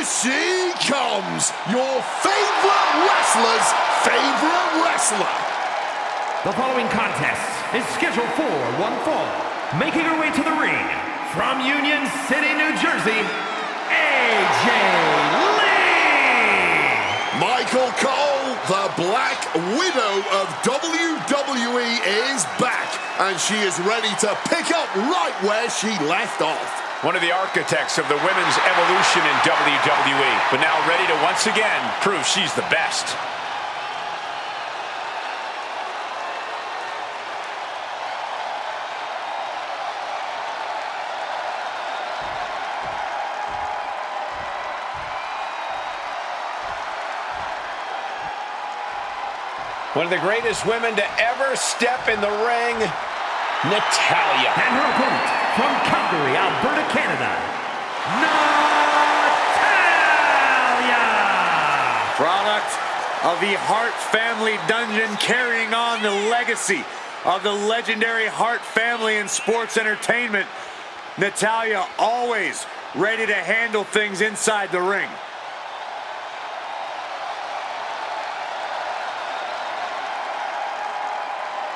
she comes, your favorite wrestler's favorite wrestler. The following contest is scheduled for one fall. Making her way to the ring from Union City, New Jersey, AJ Lee! Michael Cole, the Black Widow of WWE, is back, and she is ready to pick up right where she left off. One of the architects of the women's evolution in WWE, but now ready to once again prove she's the best. One of the greatest women to ever step in the ring, Natalya. And her opponent from Calgary, Alberta, Canada, Natalya! Product of the Hart family dungeon, carrying on the legacy of the legendary Hart family in sports entertainment. Natalya always ready to handle things inside the ring.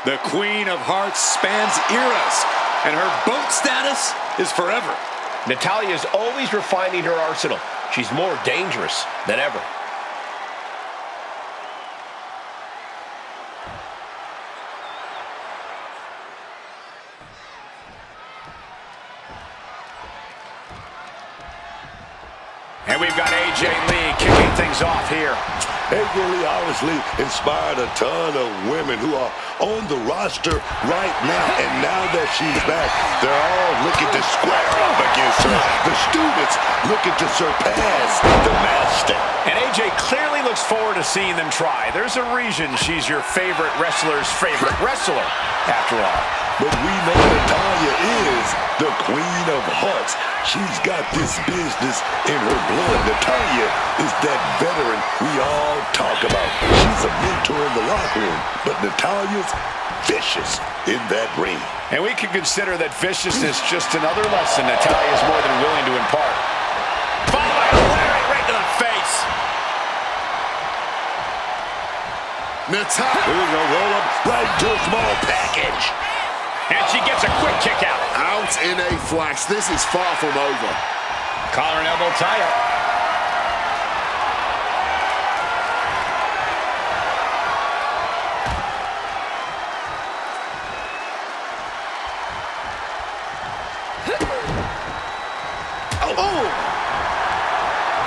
The Queen of Hearts spans eras, and her boat status is forever. Natalya is always refining her arsenal. She's more dangerous than ever. And we've got AJ Lee kicking things off here. AJ Lee obviously inspired a ton of women who are on the roster right now. And now that she's back, they're all looking to square up against her. The students looking to surpass the master. And AJ clearly looks forward to seeing them try. There's a reason she's your favorite wrestler's favorite wrestler, after all. But we know Natalya is the Queen of Hearts. She's got this business in her blood. Natalya is that veteran we all talk about. She's a mentor in the locker room, but Natalya's vicious in that ring. And we can consider that viciousness just another lesson Natalya is more than willing to impart. Followed by a lariat right to the face. Natalya. We're gonna roll up right to a small package. And she gets a quick kick out. Out in a flash. This is far from over. Collar and elbow tie up. Oh!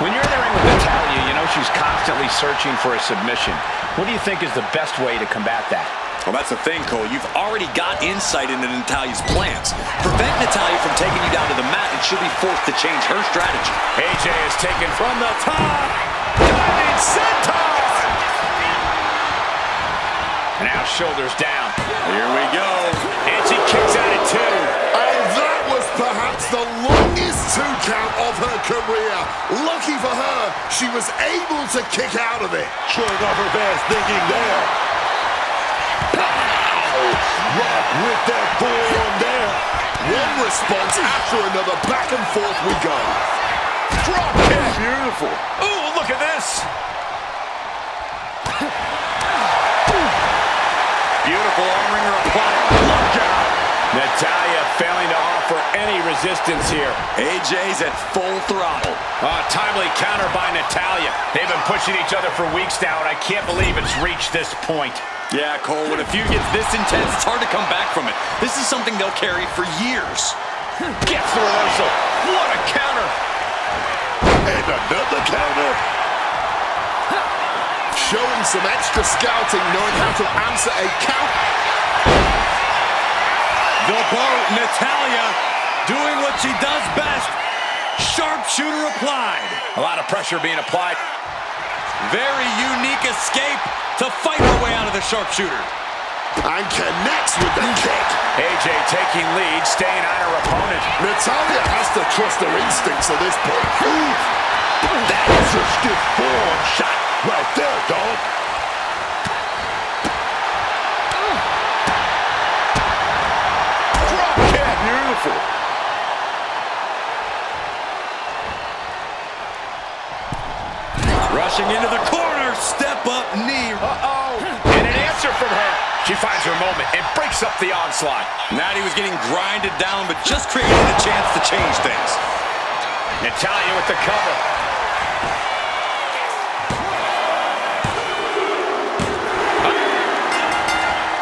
When you're in the ring with Natalya, you know she's constantly searching for a submission. What do you think is the best way to combat that? Well, that's the thing, Cole. You've already got insight into Natalya's plans. Prevent Natalya from taking you down to the mat, and she'll be forced to change her strategy. AJ is taken from the top. Diving senton! And now shoulders down. Here we go. And she kicks out at two. And that was perhaps the longest 2 count of her career. Lucky for her, she was able to kick out of it. Showing off her fast thinking there. Rock with that forearm there. One response after another, back and forth we go. Drop kick. Beautiful. Ooh, look at this. Beautiful arm wringer applied. Lunge out. Natalya failing to offer any resistance here. AJ's at full throttle. Timely counter by Natalya. They've been pushing each other for weeks now, and I can't believe it's reached this point. Yeah, Cole, when a feud gets this intense, it's hard to come back from it. This is something they'll carry for years. Gets the reversal. What a counter. And another counter. Showing some extra scouting, knowing how to answer a count. The boat, Natalya, doing what she does best. Sharpshooter applied. A lot of pressure being applied. Very unique escape to fight her way out of the sharpshooter. And connects with the kick. AJ taking lead, staying on her opponent. Natalya has to trust her instincts at this point. Ooh. That is a stiff forearm shot right there, dog. Drop kick. Beautiful. Dashing into the corner, step up knee. Uh-oh, and an answer from her. She finds her moment and breaks up the onslaught. Natty was getting grinded down, but just created a chance to change things. Natalya with the cover.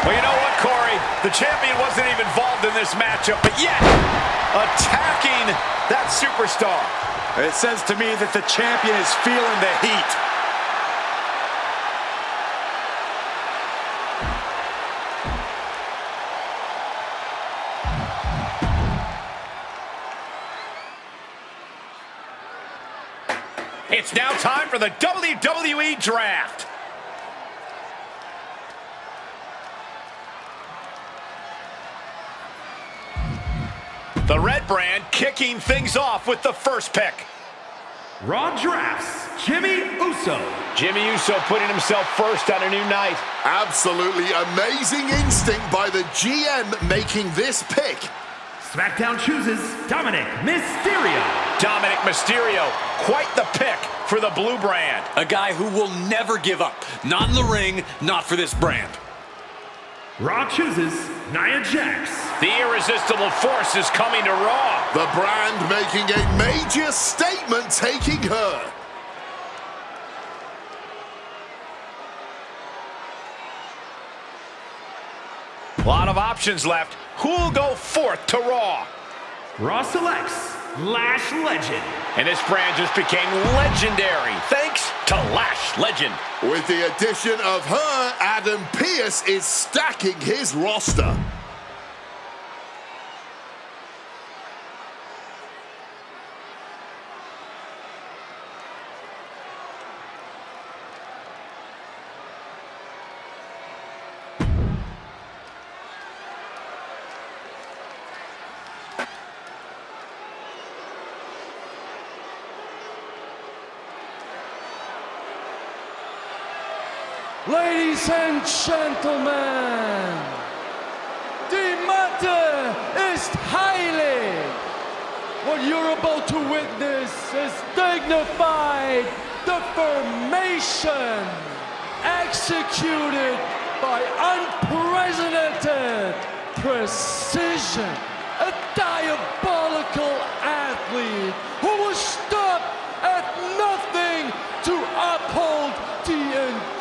Well, you know what, Corey? The champion wasn't even involved in this matchup, but yet attacking that superstar. It says to me that the champion is feeling the heat. It's now time for the WWE Draft. The Red Brand kicking things off with the first pick. Raw drafts Jimmy Uso. Jimmy Uso putting himself first on a new night. Absolutely amazing instinct by the GM making this pick. SmackDown chooses Dominic Mysterio. Dominic Mysterio, quite the pick for the Blue Brand. A guy who will never give up. Not in the ring, not for this brand. Raw chooses Nia Jax. The irresistible force is coming to Raw. The brand making a major statement, taking her. A lot of options left. Who'll go forth to Raw? Raw selects Lash Legend. And this brand just became legendary thanks to Lash Legend. With the addition of her, Adam Pearce is stacking his roster. Ladies and gentlemen, the matter is highly. What you're about to witness is dignified deformation executed by unprecedented precision. A diabolical athlete who will stop at nothing to uphold the integrity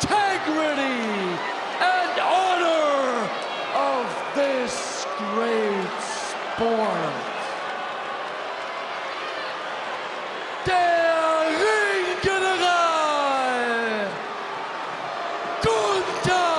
and honor of this great sport. Der Ringgeneral Gunther.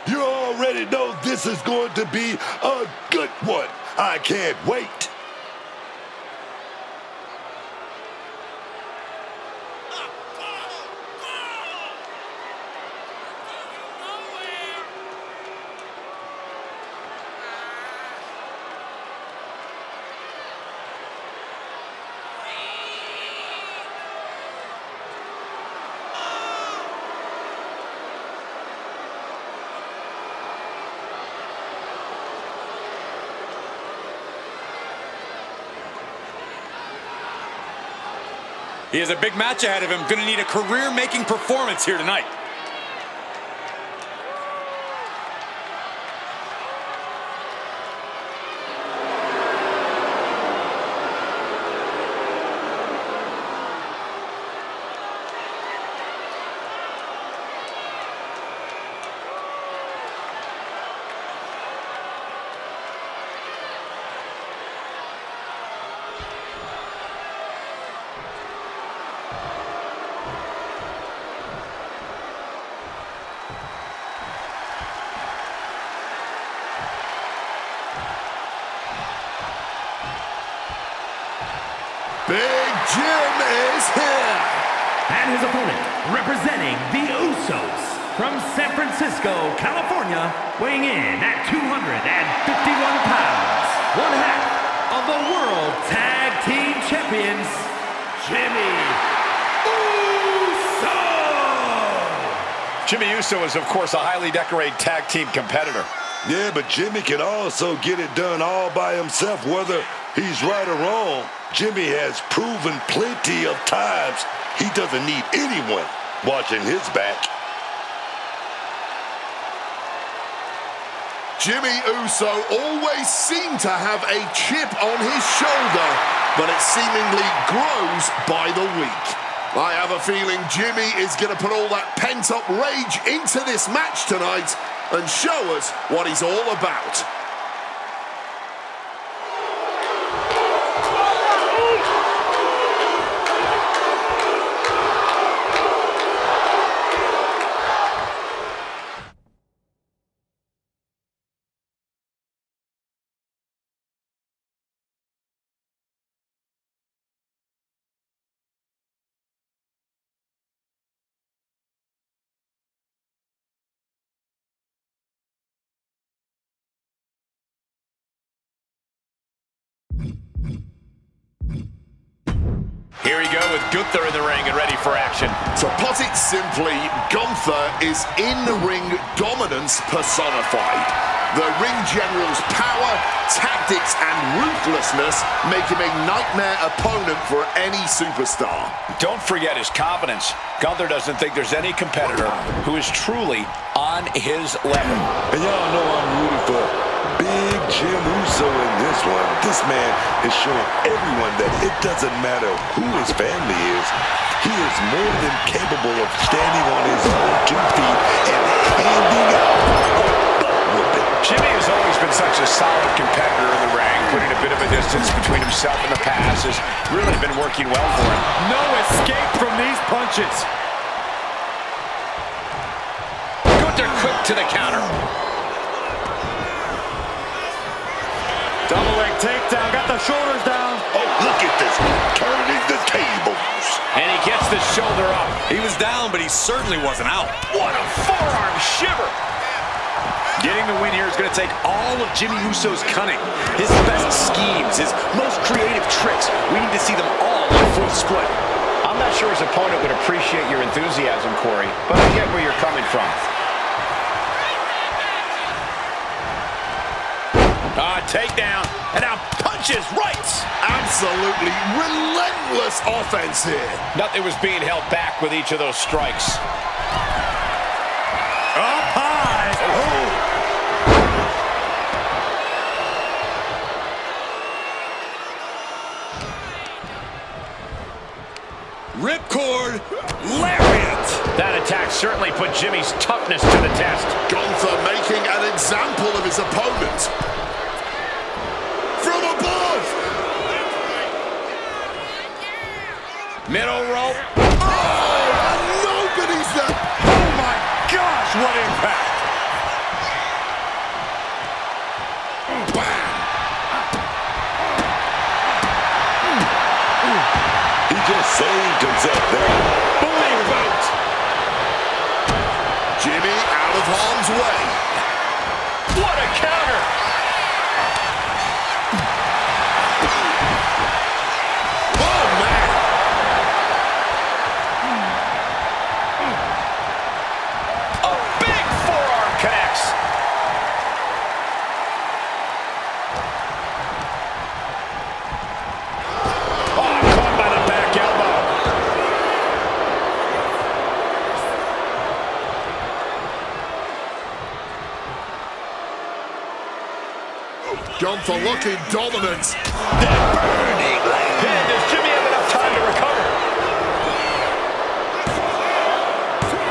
You already know this is going to be a good one. I can't wait. He has a big match ahead of him. Going to need a career-making performance here tonight. Big Jim is here. And his opponent, representing the Usos, from San Francisco, California, weighing in at 251 pounds, one half of the World Tag Team Champions, Jimmy Uso. Jimmy Uso is, of course, a highly decorated tag team competitor. Yeah, but Jimmy can also get it done all by himself, whether he's right or wrong. Jimmy has proven plenty of times he doesn't need anyone watching his back. Jimmy Uso always seemed to have a chip on his shoulder, but it seemingly grows by the week. I have a feeling Jimmy is going to put all that pent-up rage into this match tonight and show us what he's all about. Here we go with Gunther in the ring and ready for action. To put it simply, Gunther is in-ring dominance personified. The ring general's power, tactics, and ruthlessness make him a nightmare opponent for any superstar. Don't forget his confidence. Gunther doesn't think there's any competitor who is truly on his level. And y'all know I'm rooting for Big Jim Uso in this one. This man is showing everyone that it doesn't matter who his family is. He is more than capable of standing on his own 2 feet and handing out a whooping. Jimmy has always been such a solid competitor in the ring, putting a bit of a distance between himself and the pass has really been working well for him. No escape from these punches. Gunther quick to the counter. Double leg takedown, got the shoulders down. Oh, look at this, turning the tables. And he gets the shoulder up. He was down, but he certainly wasn't out. What a forearm shiver. Getting the win here is going to take all of Jimmy Uso's cunning, his best schemes, his most creative tricks. We need to see them all in full split. I'm not sure his opponent would appreciate your enthusiasm, Corey, but I get where you're coming from. Takedown, and now punches, rights. Absolutely relentless offense here. Nothing was being held back with each of those strikes. Up high. Ripcord lariat. That attack certainly put Jimmy's toughness to the test. Gunther making an example of his opponent. From above! Middle rope. Oh, and nobody's there! Oh my gosh, what impact! Bam! He just saved himself there. Bully boot. Jimmy out of harm's way. What a counter. Gunther looking dominant. Burning land. And does Jimmy have enough time to recover?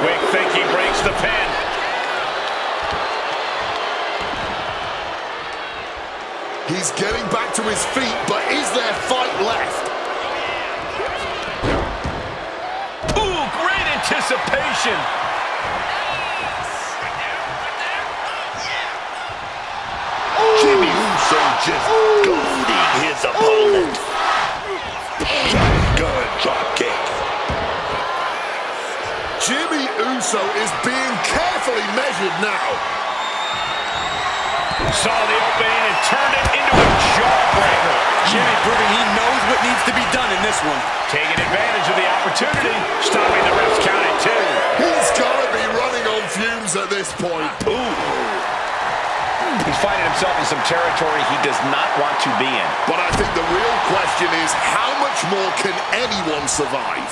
Quick thinking breaks the pin. He's getting back to his feet, but is there fight left? Ooh, great anticipation. Jimmy Uso just goading his opponent. Shotgun dropkick. Jimmy Uso is being carefully measured now. Saw the opening and turned it into a jawbreaker. Jimmy proving he knows what needs needs to be done in this one. Taking advantage of the opportunity. Stopping the ref's count at 2. He's got to be running on fumes at this point. Ooh. He's finding himself in some territory he does not want to be in. But I think the real question is, how much more can anyone survive?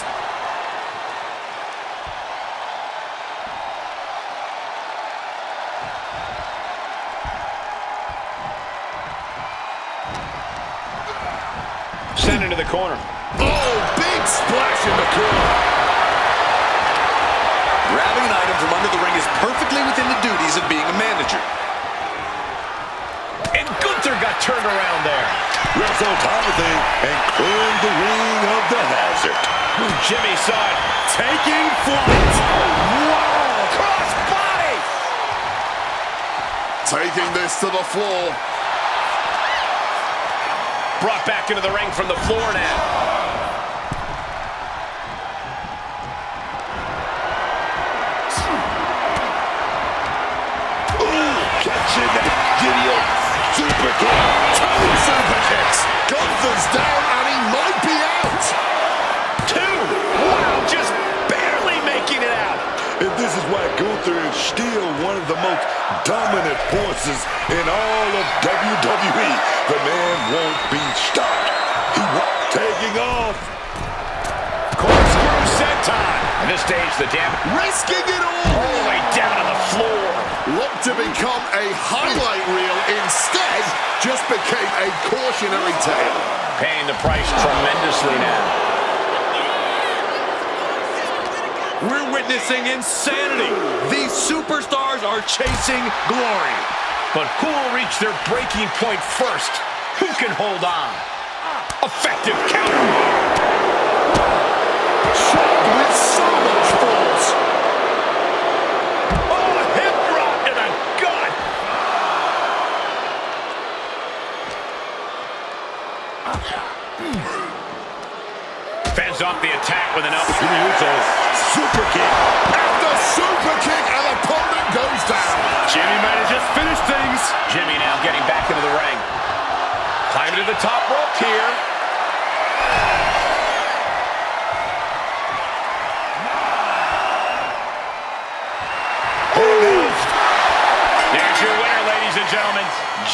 Sent into the corner. Oh, big splash in the corner. Grabbing an item from under the ring is perfectly within the duties of being a manager. And Gunther got turned around there. Ref's on top of things and clearing the ring of the hazard. Jimmy saw it. Taking flight. Whoa! Cross body! Taking this to the floor. Brought back into the ring from the floor now. Ooh, catching that video. Super kick. Two super kicks. Gunther's down and he might be out. 2. Wow, just barely making it out. And this is why Gunther is still one of the most dominant forces in all of WWE. The man won't be stopped. He won't taking off. Corkscrew senton. At this stage, the damage Risking it all. all the way down on the floor. Looked to become a highlight reel. Instead, just became a cautionary tale. Paying the price tremendously now. We're witnessing insanity. These superstars are chasing glory. But who will reach their breaking point first? Who can hold on? Effective counter. Shot with so much force. Oh, a hip drop to the gut. Fends off the attack with an up. Super kick. After super kick, and the opponent goes down. Jimmy might have just finished things. Jimmy now getting back into the ring. Climbing to the top rope here. There's your winner, ladies and gentlemen,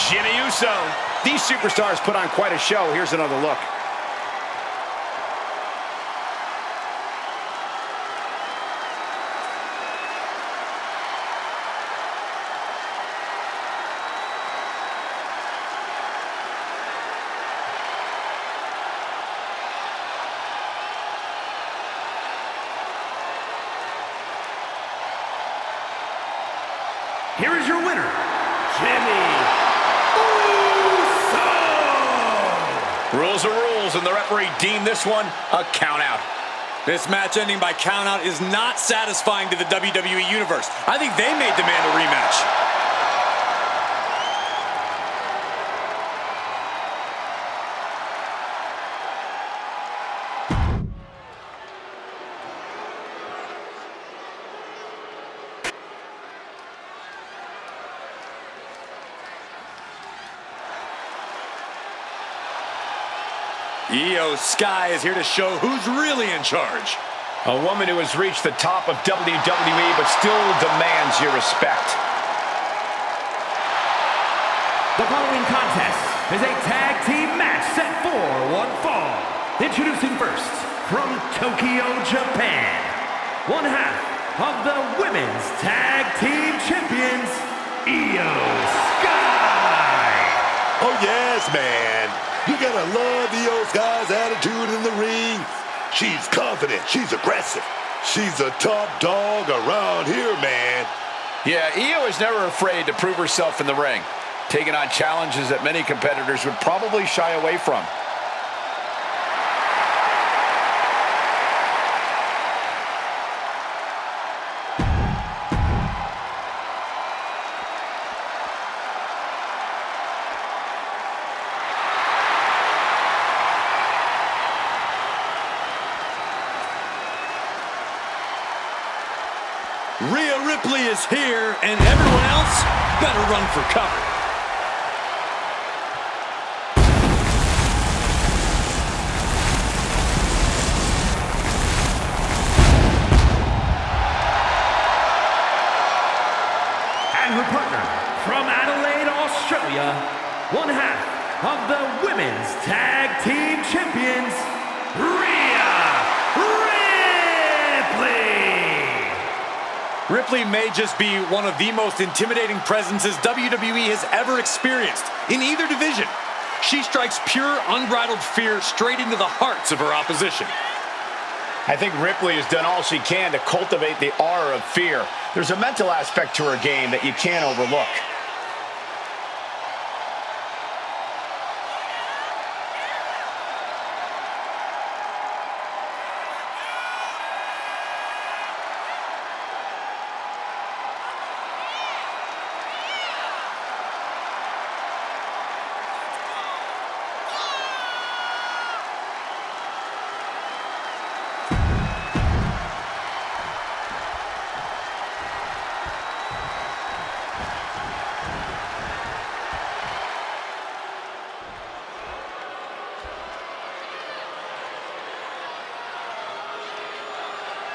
Jimmy Uso. These superstars put on quite a show. Here's another look. Here is your winner, Jimmy Uso! Rules are rules, and the referee deemed this one a count out. This match ending by countout is not satisfying to the WWE Universe. I think they may demand a rematch. Io Sky is here to show who's really in charge. A woman who has reached the top of WWE but still demands your respect. The following contest is a tag team match set for one fall. Introducing first, from Tokyo, Japan, one half of the Women's Tag Team Champions, Io Sky. Oh, yes, man. You gotta love Io Sky's attitude in the ring. She's confident. She's aggressive. She's a top dog around here, man. Yeah, Io is never afraid to prove herself in the ring, taking on challenges that many competitors would probably shy away from. Rhea Ripley is here, and everyone else better run for cover. one half of the Women's Tag Team Champions, Rhea Ripley. Ripley may just be one of the most intimidating presences WWE has ever experienced in either division. She strikes pure, unbridled fear straight into the hearts of her opposition. I think Ripley has done all she can to cultivate the aura of fear. There's a mental aspect to her game that you can't overlook.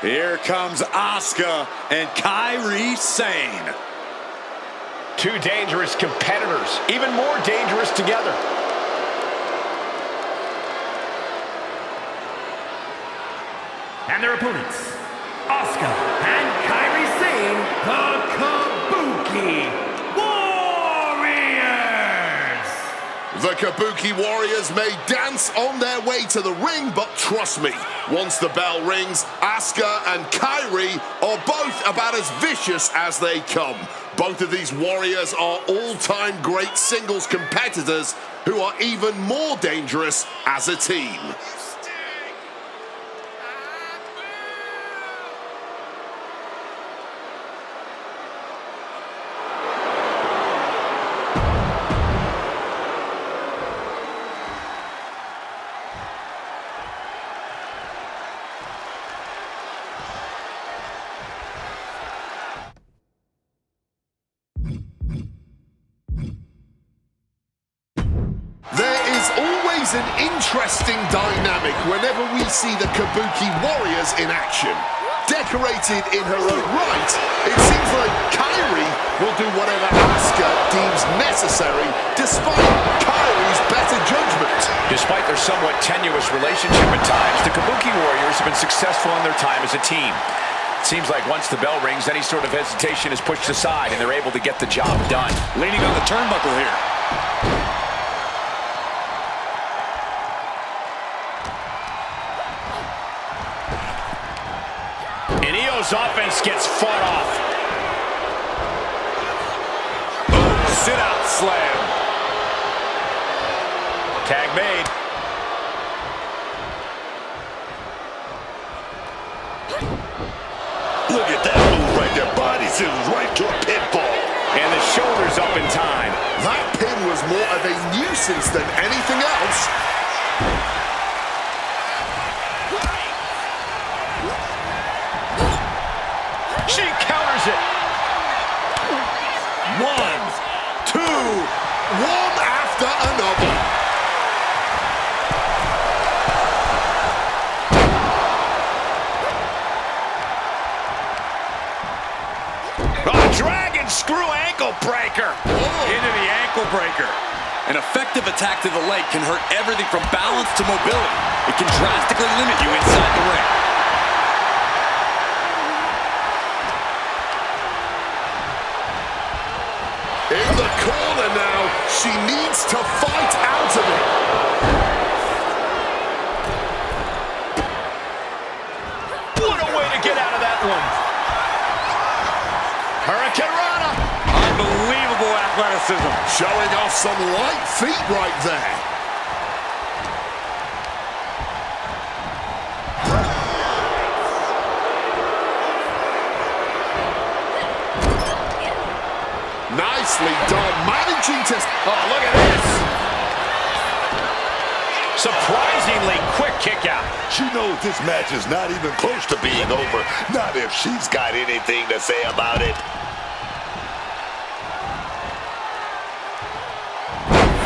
Here comes Asuka and Kairi Sane. Two dangerous competitors, even more dangerous together. And their opponents, Asuka and Kairi Sane, the Kabuki Warriors. The Kabuki Warriors may dance on their way to the ring, but trust me, once the bell rings, Asuka and Kairi are both about as vicious as they come. Both of these warriors are all-time great singles competitors who are even more dangerous as a team. An interesting dynamic whenever we see the Kabuki Warriors in action. Decorated in her own right, it seems like Kairi will do whatever Asuka deems necessary, despite Kairi's better judgment. Despite their somewhat tenuous relationship at times, the Kabuki Warriors have been successful in their time as a team. It seems like once the bell rings, any sort of hesitation is pushed aside and they're able to get the job done. Leaning on the turnbuckle here. Offense gets fought off. Boom, sit-out slam. Tag made. Look at that move right there. Body scissors right to a pinfall. And the shoulders up in time. That pin was more of a nuisance than anything else. She counters it. 1, 2, one after another. A dragon screw ankle breaker. Into the ankle breaker. An effective attack to the leg can hurt everything from balance to mobility. It can drastically limit you inside the ring. In the corner now, she needs to fight out of it. What a way to get out of that one. Hurricane Rana. Unbelievable athleticism. Showing off some light feet right there. Nicely done, managing to... Oh, look at this. Surprisingly quick kick out. She knows this match is not even close to being over. Not if she's got anything to say about it.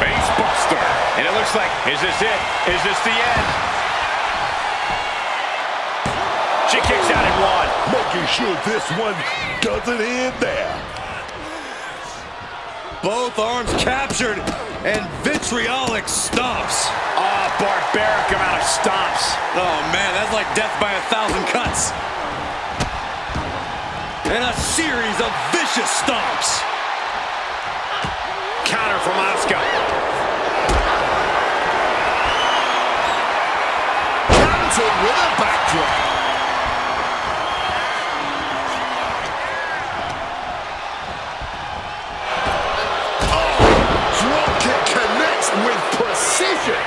Face buster. And it looks like, is this it? Is this the end? She kicks out in one. Making sure this one doesn't end there. Both arms captured. and vitriolic stomps. Oh, barbaric amount of stomps. Oh, man, that's like death by 1,000 cuts. And a series of vicious stomps. Counter from Asuka. Counter with a backdrop. With precision.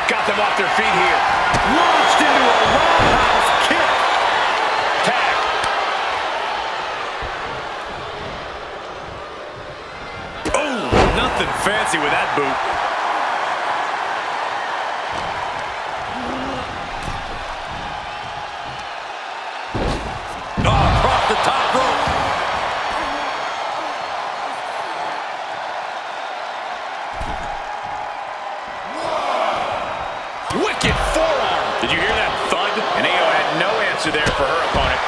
Got them off their feet here. Launched into a roundhouse kick. Tag. Oh, nothing fancy with that boot. Oh, across the top rope. Wicked forearm. Did you hear that thud? And Io had no answer there for her opponent.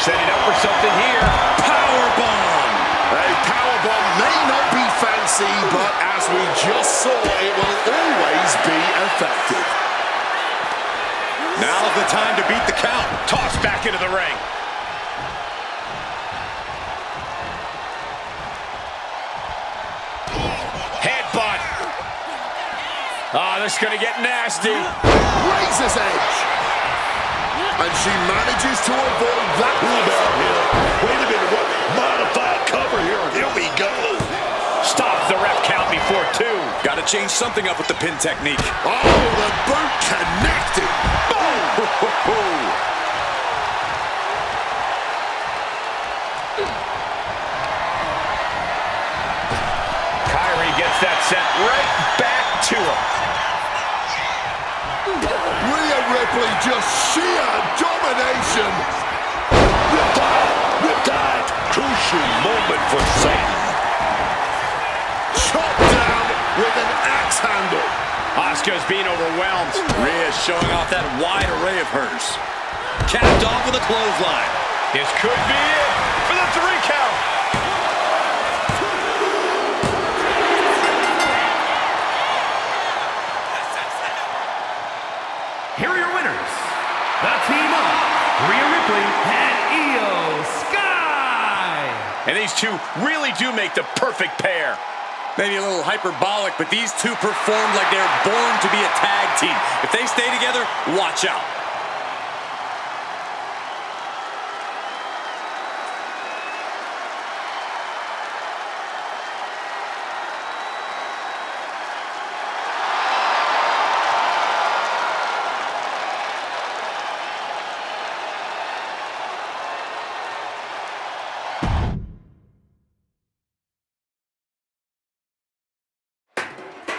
Setting up for something here. Powerbomb. A powerbomb may not be fancy, but as we just saw, it will always be effective. Now's the time to beat the count. Tossed back into the ring. Headbutt. Oh, this is going to get nasty. Razor's edge. And she manages to avoid that. Wait a minute, what? Modified cover here. Here we go. Stops the ref count before 2. Got to change something up with the pin technique. Oh, the boot connected. Boom. Kyrie gets that sent right back to him. Rhea Ripley, just sheer domination. With that crucial moment for Sadie. Chopped down with an axe handle. Asuka's being overwhelmed. Rhea's showing off that wide array of hers. Capped off with a clothesline. This could be it for the 3 count. Here are your winners, the team of Rhea Ripley and Io Sky. And these two really do make the perfect pair. Maybe a little hyperbolic, but these two performed like they're born to be a tag team. If they stay together, watch out.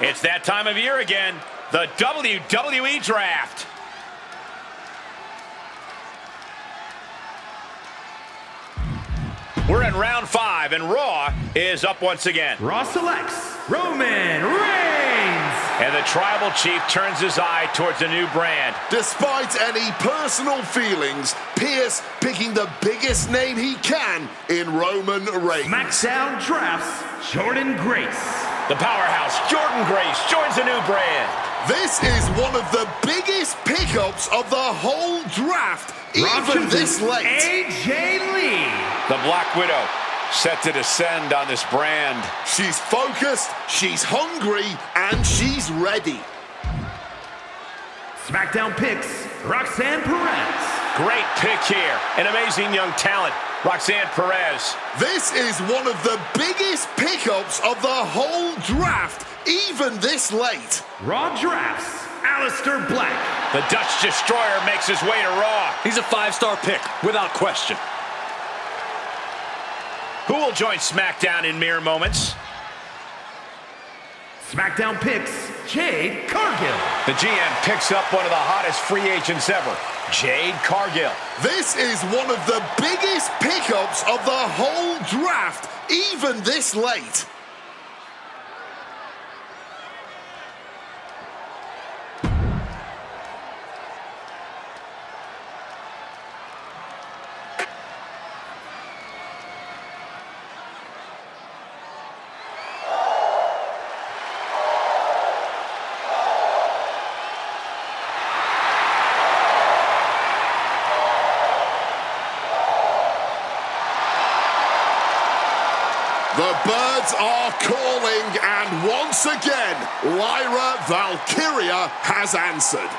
It's that time of year again, the WWE Draft. We're in round 5, and Raw is up once again. Raw selects Roman Reigns. And the Tribal Chief turns his eye towards a new brand. Despite any personal feelings, Pierce picking the biggest name he can in Roman Reigns. SmackDown drafts Jordynne Grace. The powerhouse, Jordynne Grace, joins a new brand. This is one of the biggest pickups of the whole draft, even this late. AJ Lee. The Black Widow, set to descend on this brand. She's focused, she's hungry, and she's ready. SmackDown picks Roxanne Perez. Great pick here. An amazing young talent, Roxanne Perez. This is one of the biggest pickups of the whole draft, even this late. Raw drafts Aleister Black. The Dutch Destroyer makes his way to Raw. He's a 5-star pick, without question. Who will join SmackDown in mere moments? SmackDown picks Jade Cargill. The GM picks up one of the hottest free agents ever, Jade Cargill. This is one of the biggest pickups of the whole draft, even this late. The birds are calling, and once again, Lyra Valkyria has answered.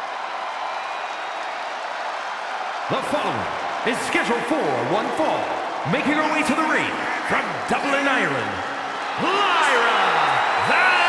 The following is scheduled for one fall, making her way to the ring from Dublin, Ireland, Lyra Valkyria!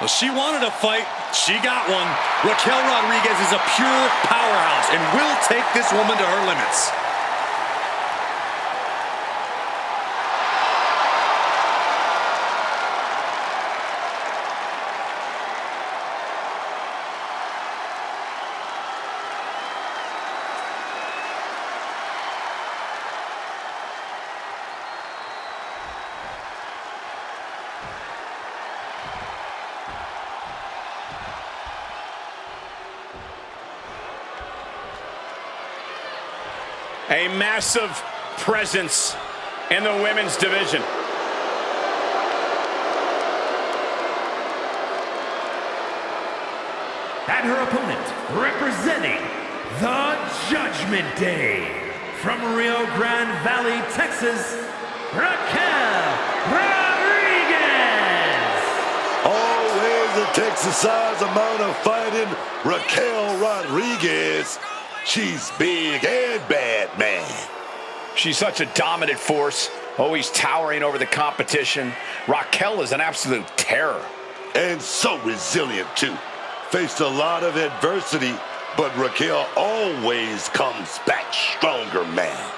Well, she wanted a fight. She got one. Raquel Rodriguez is a pure powerhouse and will take this woman to her limits. A massive presence in the women's division. And her opponent, representing the Judgment Day, from Rio Grande Valley, Texas, Raquel Rodriguez! Always a Texas-sized amount of fighting, Raquel Rodriguez. She's big and bad, man. She's such a dominant force, always towering over the competition. Raquel is an absolute terror. And so resilient, too. Faced a lot of adversity, but Raquel always comes back stronger, man.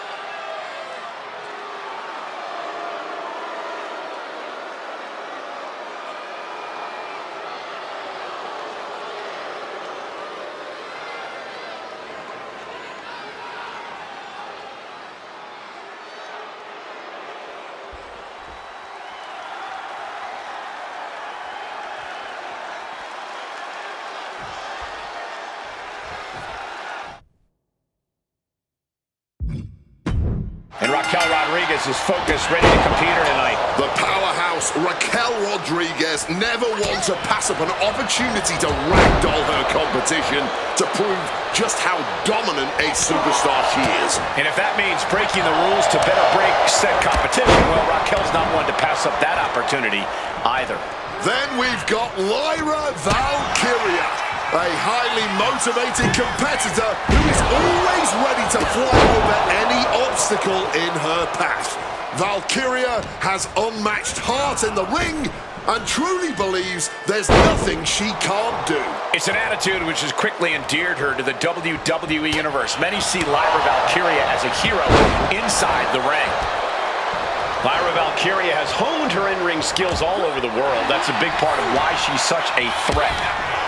And Raquel Rodriguez is focused, ready to compete her tonight. The powerhouse Raquel Rodriguez never wants to pass up an opportunity to ragdoll her competition to prove just how dominant a superstar she is. And if that means breaking the rules to better break said competition, well, Raquel's not one to pass up that opportunity either. Then we've got Lyra Valkyria, a highly motivated competitor who is always ready to fly over any obstacle in her path. Valkyria has unmatched heart in the ring and truly believes there's nothing she can't do. It's an attitude which has quickly endeared her to the WWE Universe. Many see Lyra Valkyria as a hero inside the ring. Lyra Valkyria has honed her in-ring skills all over the world. That's a big part of why she's such a threat.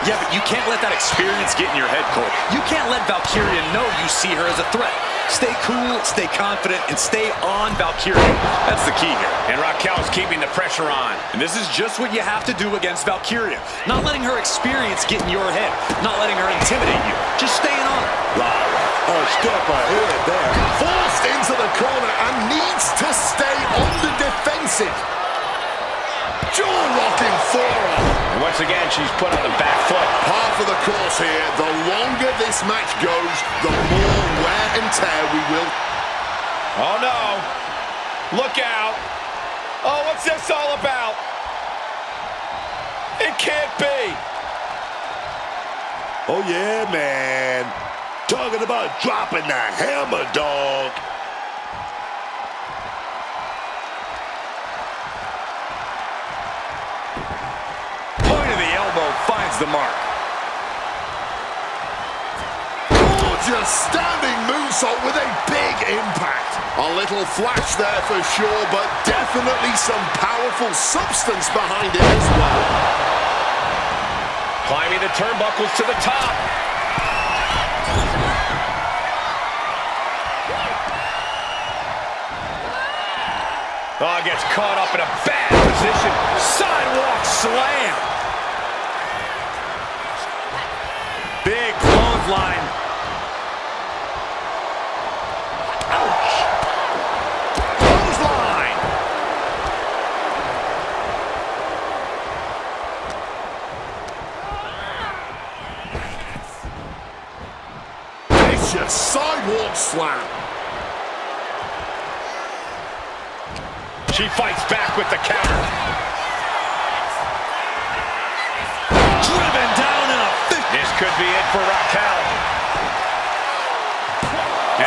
Yeah, but you can't let that experience get in your head, Cole. You can't let Valkyria know you see her as a threat. Stay cool, stay confident, and stay on Valkyria. That's the key here. And Raquel's keeping the pressure on. And this is just what you have to do against Valkyria. Not letting her experience get in your head. Not letting her intimidate you. Just staying on her. Lyra, a step ahead there. Forced into the corner and needs to stay on the defensive. Jaw-rocking forearm. And once again, she's put on the back foot. Half of the course here. The longer this match goes, the more wear and tear we will. Oh, no. Look out. Oh, what's this all about? It can't be. Oh, yeah, man. Talking about dropping the hammer, dog. Finds the mark. Gorgeous standing moonsault with a big impact. A little flash there for sure, but definitely some powerful substance behind it as well. Climbing the turnbuckles to the top. Oh, gets caught up in a bad position. Sidewalk slam. Big clothesline. Ouch. Clothesline. slam. She fights back with the counter. Driven down in a fist. This could be it for Raquel.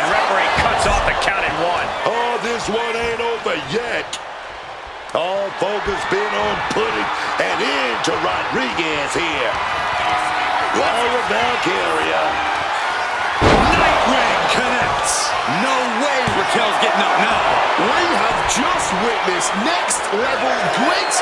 And referee cuts off the count in 1. Oh, this one ain't over yet. All focus been on putting an end to Rodriguez here. Laura Valkyria. Night ring connects. No way Raquel's getting up now. We have just witnessed next level grit,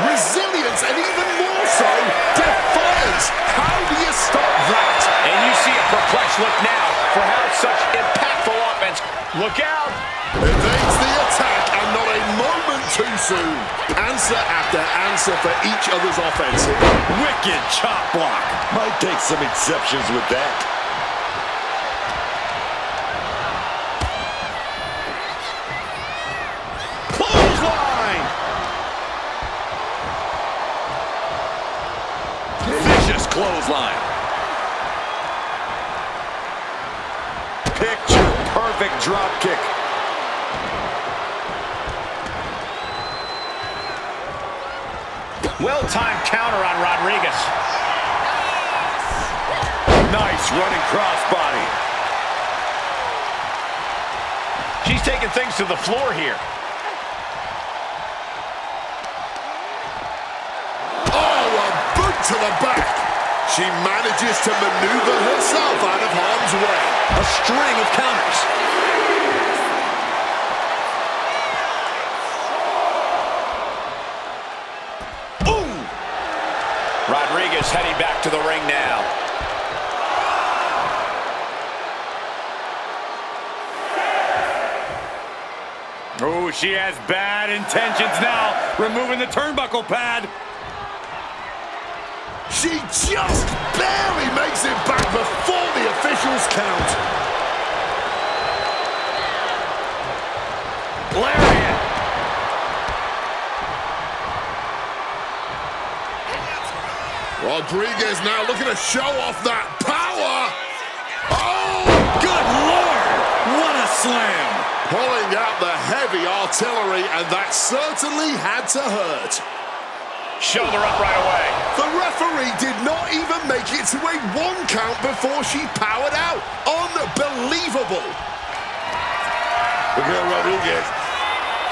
resilience, and even more so, defiance. How do you stop that? And you see a perplexed look now for how such impactful offense. Look out! Evades the attack and not a moment too soon. Answer after answer for each other's offensive. Wicked chop block. Might take some exceptions with that. Clothesline! Vicious clothesline. Picture perfect drop kick. Well-timed counter on Rodriguez. Nice running crossbody. She's taking things to the floor here. Oh, a boot to the back. She manages to maneuver herself out of harm's way. A string of counters. Rodriguez heading back to the ring now. Oh, she has bad intentions now. Removing the turnbuckle pad. She just barely makes it back before the officials count. Lariat. Rodriguez now looking to show off that power. Oh, Good Lord! What a slam! pulling out the heavy artillery, and that certainly had to hurt. Shoulder up right away. The referee did not even make it to a 1 count before she powered out. Unbelievable. Look at Rodriguez.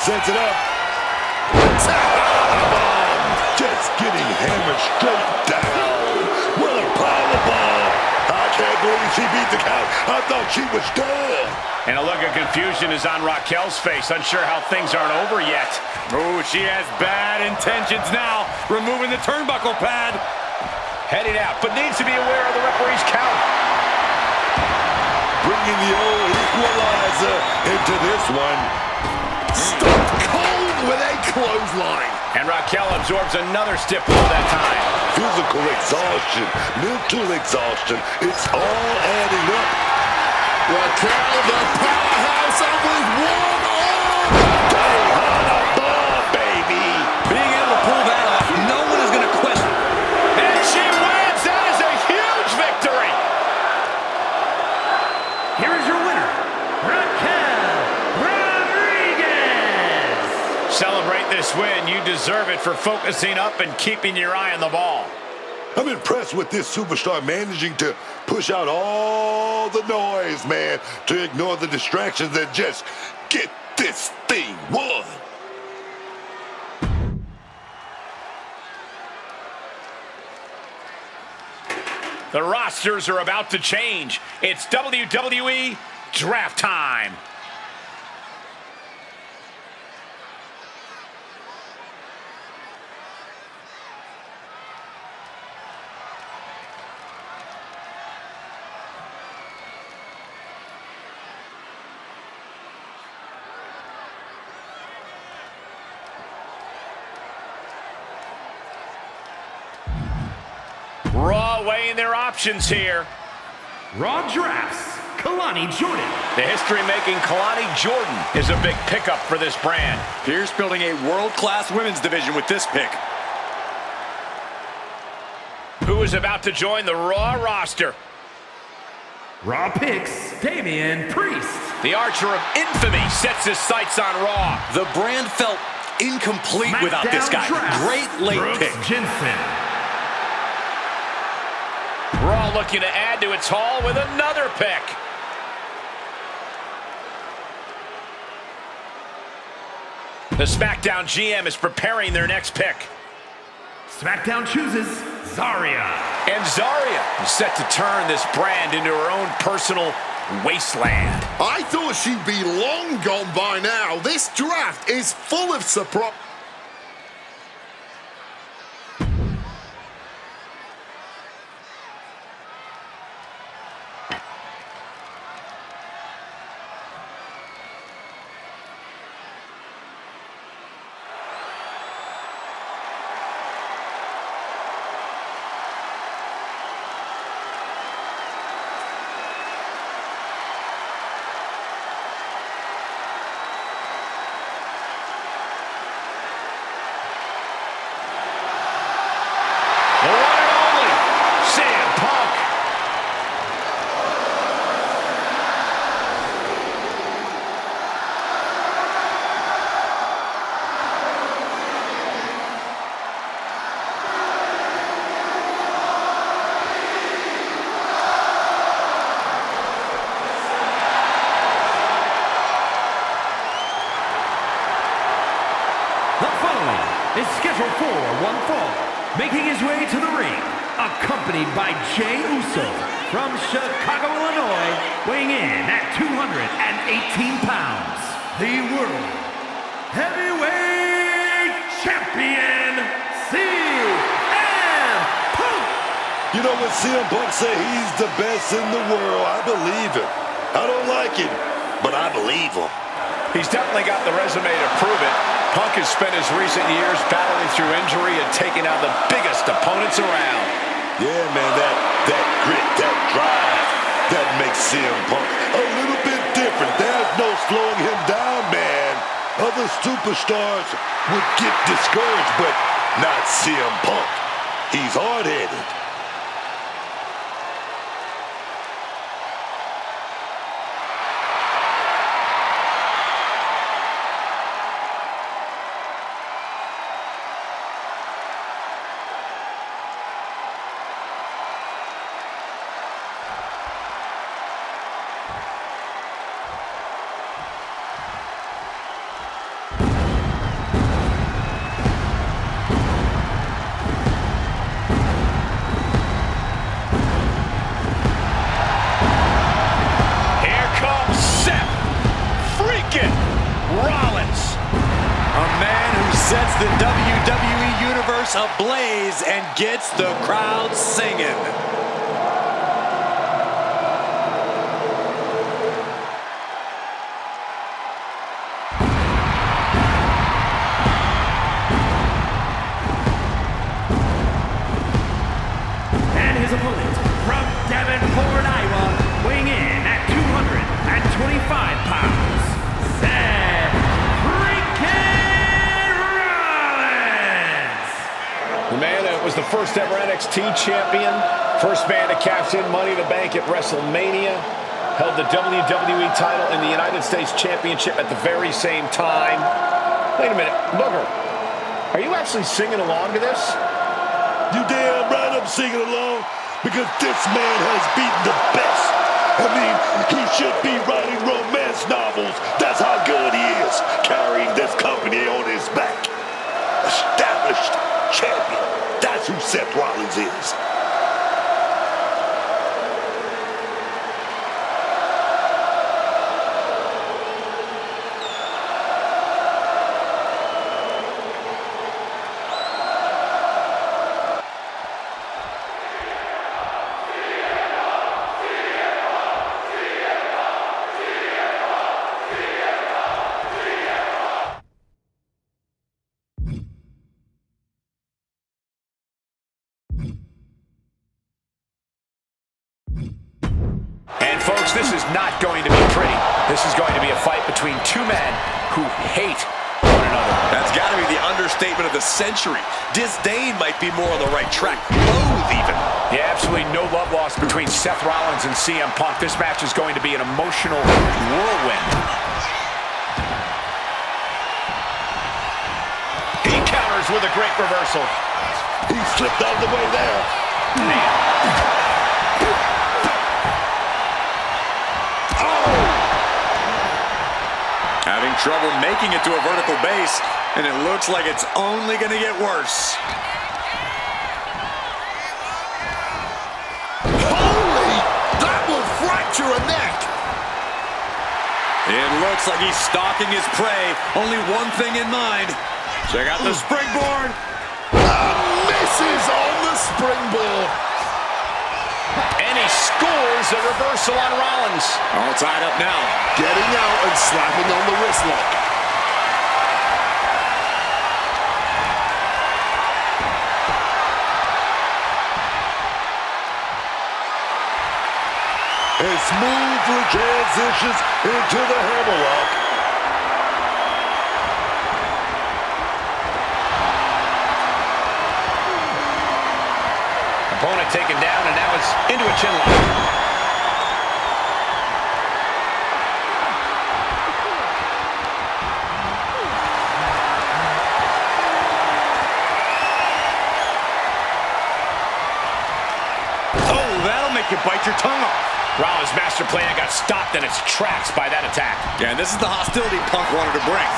Sets it up. Just getting hammered straight down. What a powerbomb. I can't believe she beat the count. I thought she was done. And a look of confusion is on Raquel's face, unsure how things aren't over yet. Oh, she has bad intentions now. Removing the turnbuckle pad. Heading out, but needs to be aware of the referee's count. Bringing the old equalizer into this one. Stop cold with a clothesline. And Raquel absorbs another stiff blow that time. Physical exhaustion, mental exhaustion, it's all adding up. Raquel, the powerhouse, and with one arm. Bomb, baby. Being able to pull that off, no one is going to question. And she wins! That is a huge victory! Here is your winner, Raquel Rodriguez. Celebrate this win. You deserve it for focusing up and keeping your eye on the ball. I'm impressed with this superstar managing to push out all the noise, man, to ignore the distractions and just get this thing won. The rosters are about to change. It's WWE Draft Time. Raw weighing their options here. Raw drafts, Kalani Jordan. The history-making Kalani Jordan is a big pickup for this brand. Here's building a world-class women's division with this pick. Who is about to join the Raw roster? Raw picks, Damian Priest. The Archer of Infamy sets his sights on Raw. The brand felt incomplete without this guy. Great late pick. Jensen. Raw looking to add to its haul with another pick. The SmackDown GM is preparing their next pick. SmackDown chooses Zarya. And Zarya is set to turn this brand into her own personal wasteland. I thought she'd be long gone by now. This draft is full of surprise. Is scheduled for one fall, making his way to the ring, accompanied by Jey Uso from Chicago, Illinois, weighing in at 218 pounds, the World Heavyweight Champion, CM Punk! You know when CM Punk say he's the best in the world, I believe him. I don't like him, but I believe him. He's definitely got the resume to prove it. Punk has spent his recent years battling through injury and taking out the biggest opponents around. Yeah, man, that grit, that drive, that makes CM Punk a little bit different. There's no slowing him down, man. Other superstars would get discouraged, but not CM Punk. He's hard-headed. Sets the WWE Universe ablaze and gets the crowd singing. And his opponent from Davenport, Iowa, weighing in at 225 pounds, Seth The man that was the first ever NXT champion, first man to cash in Money in the Bank at WrestleMania, held the WWE title and the United States Championship at the very same time. Wait a minute, Booger, are you actually singing along to this? You damn right I'm singing along, because this man has beaten the best. I mean, he should be writing romance novels. That's how good he is, carrying this company on his back. Established champion. That's who Seth Rollins is. Folks, this is not going to be pretty. This is going to be a fight between two men who hate one another. That's got to be the understatement of the century. Disdain might be more on the right track. Loathe, even. Yeah, absolutely no love lost between Seth Rollins and CM Punk. This match is going to be an emotional whirlwind. He counters with a great reversal. He slipped out of the way there. Having trouble making it to a vertical base, and it looks like it's only going to get worse. Holy! That will fracture a neck! It looks like he's stalking his prey. Only one thing in mind. Check out the springboard. Misses on the springboard. And he scores a reversal on Rollins. All tied up now. Getting out and slapping on the wrist lock. And smoothly transitions into the hammerlock. Opponent taken down, and now it's into a chin lock. Oh, that'll make you bite your tongue off. Rollins' master plan got stopped in its tracks by that attack. Yeah, and this is the hostility Punk wanted to bring.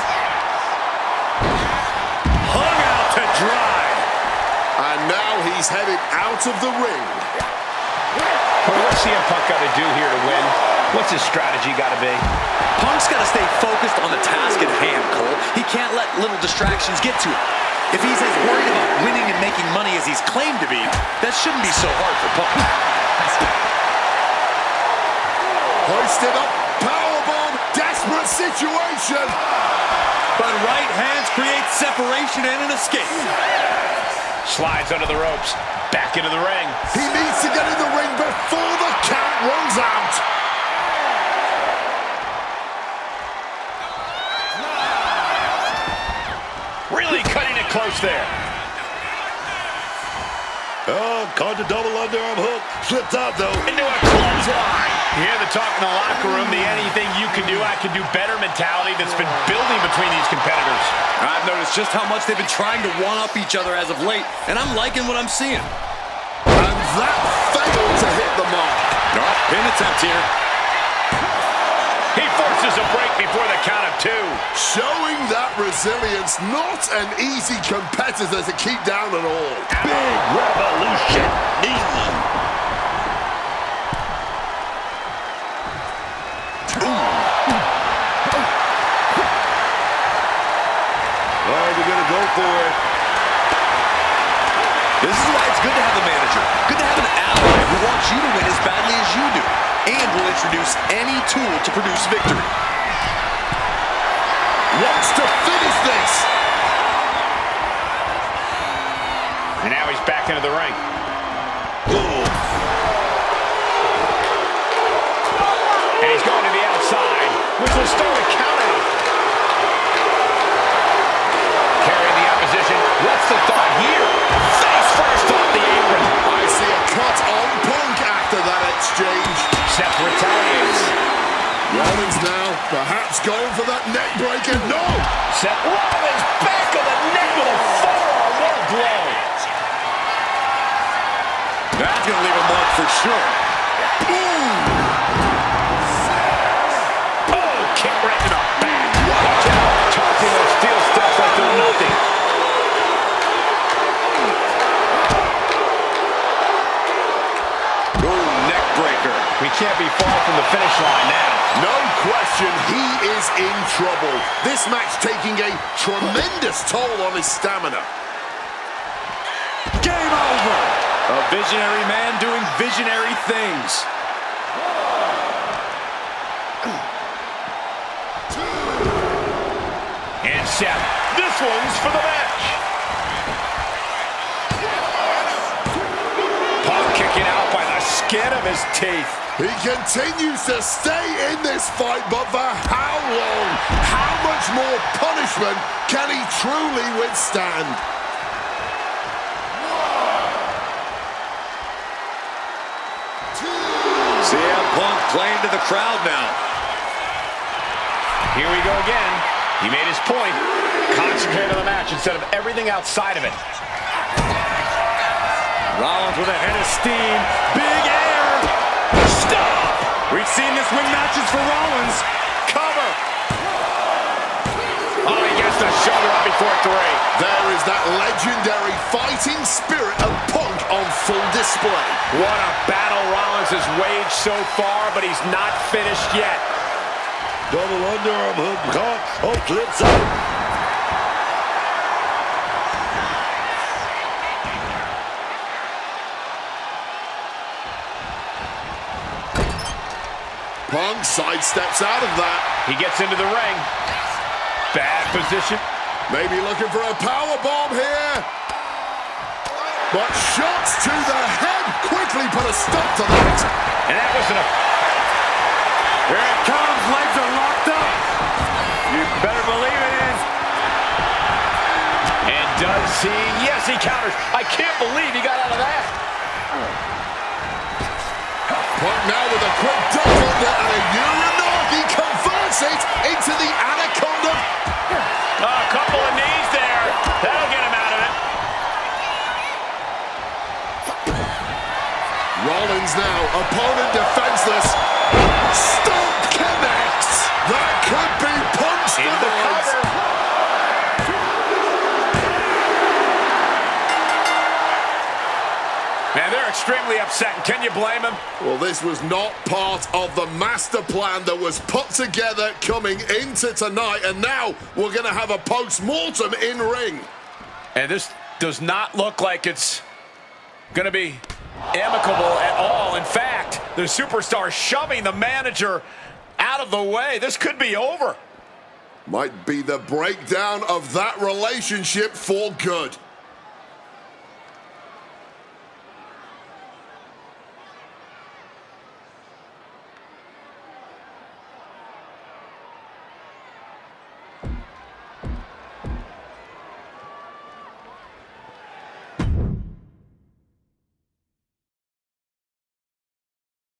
Hung out to dry. And now he's headed out of the ring. Well, what's CM Punk got to do here to win? What's his strategy got to be? Punk's got to stay focused on the task at hand, Cole. He can't let little distractions get to him. If he's as worried about winning and making money as he's claimed to be, that shouldn't be so hard for Punk. Hoisted up, powerbomb, desperate situation. But right hands create separation and an escape. Slides under the ropes, back into the ring. He needs to get in the ring before the count runs out. Really cutting it close there. Oh, caught the double underarm hook. Slipped out, though. Into a clothesline. You hear the talk in the locker room, the anything you can do, I can do better mentality that's been building between these competitors. I've noticed just how much they've been trying to one-up each other as of late, and I'm liking what I'm seeing. And that failed to hit the mark. No, pin attempt here. He forces a break before the count of two. Showing that resilience, not an easy competitor to keep down at all. Big revolution knee. Oh, they're going to go for it. This is why it's good to have a manager. Good to have an ally who wants you to win as badly as you do, and will introduce any tool to produce victory. Wants to finish this. And now he's back into the ring. And he's going to the outside, which will start a count out. Carrying the opposition. What's the thought here? Face first off the apron. I see a cut on Punk after that exchange. Seth retaliates. Rollins now, perhaps going for that neck breaker. No! Seth Rollins back of the neck with a forearm. What a blow. That's going to leave a mark for sure. Oh, kick right to the back. Watch out. Tossing those steel steps like they're nothing. Oh, neck breaker. We can't be far from the finish line now. No question, he is in trouble. This match taking a tremendous toll on his stamina. Game over. A visionary man doing visionary things. And Seth, this one's for the match. Punk kicking out by the skin of his teeth. He continues to stay in this fight, but for how long? How much more punishment can he truly withstand? CM Punk playing to the crowd now. Here we go again. He made his point. Concentrate on the match instead of everything outside of it. Rollins with a head of steam. Big air. Stop! We've seen this win matches for Rollins. Cover. Oh, he gets the shoulder up before 3. There is that legendary fighting spirit of Punk on full display. What a battle Rollins has waged so far, but he's not finished yet. Double underarm hook caught. Oh, flips out. Punk sidesteps out of that. He gets into the ring. Bad position. Maybe looking for a power bomb here. But shots to the head quickly put a stop to that. And that was enough. Here it comes. Legs are locked up. You better believe it is. And does he? Yes, he counters. I can't believe he got out of that. Punk now with a quick double under and a Uranagi converts it into the Anaconda. A couple of knees there. That'll get him out of it. Rollins now, opponent defenseless. Stomp connects. That could be Punk's In the demise. cover. Man, they're extremely upset. Can you blame them? Well, this was not part of the master plan that was put together coming into tonight, and now we're going to have a post-mortem in ring. And this does not look like it's going to be amicable at all. In fact, the superstar shoving the manager out of the way. This could be over. Might be the breakdown of that relationship for good.